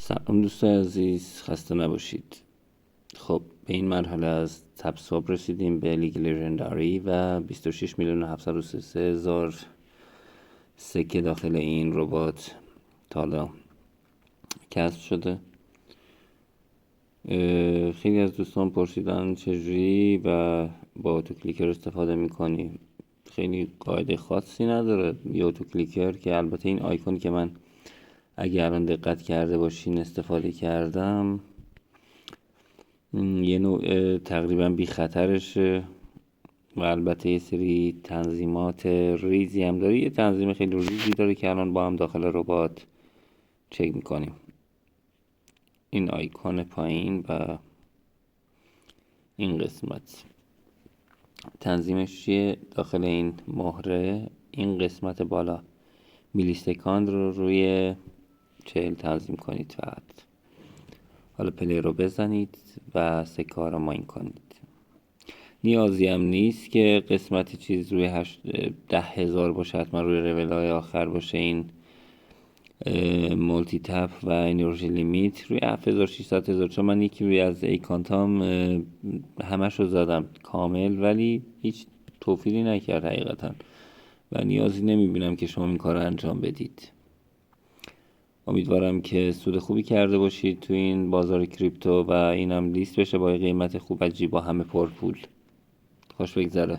سلام دوستان عزیز، خسته نباشید. خب به این مرحله از تب صبح رسیدیم به لیگ لژندری و 26,733,000 سکه داخل این ربات تا حالا کسب شده. خیلی از دوستان پرسیدن چجوری و با اتو کلیکر استفاده میکنی. خیلی قاعده خاصی نداره یه اتو کلیکر، که البته این آیکونی که من اگه الان دقت کرده باشین استفاده کردم یه نوع تقریبا بی خطرشه و البته یه سری تنظیمات ریزی هم داره. یه تنظیم خیلی ریزی داره که الان با هم داخل ربات چک میکنیم. این آیکون پایین و این قسمت تنظیمش چیه داخل این مهره. این قسمت بالا میلی سکاند رو روی 40 تنظیم کنید فقط. حالا پلی رو بزنید و سکه ها رو ماین کنید. نیازی هم نیست که قسمت چیز روی 10,000 باشه، حتما روی لیول های آخر باشه. این مولتی تپ و انرژی لیمیت روی 7,600 چون من یکی از ایکانتام همش رو زدم کامل ولی هیچ توفیری نکرد حقیقتا و نیازی نمیبینم که شما این کار رو انجام بدید. امیدوارم که سود خوبی کرده باشید تو این بازار کریپتو و اینم لیست بشه با قیمت خوب عجیب با همه پرپول. خوش بگذره.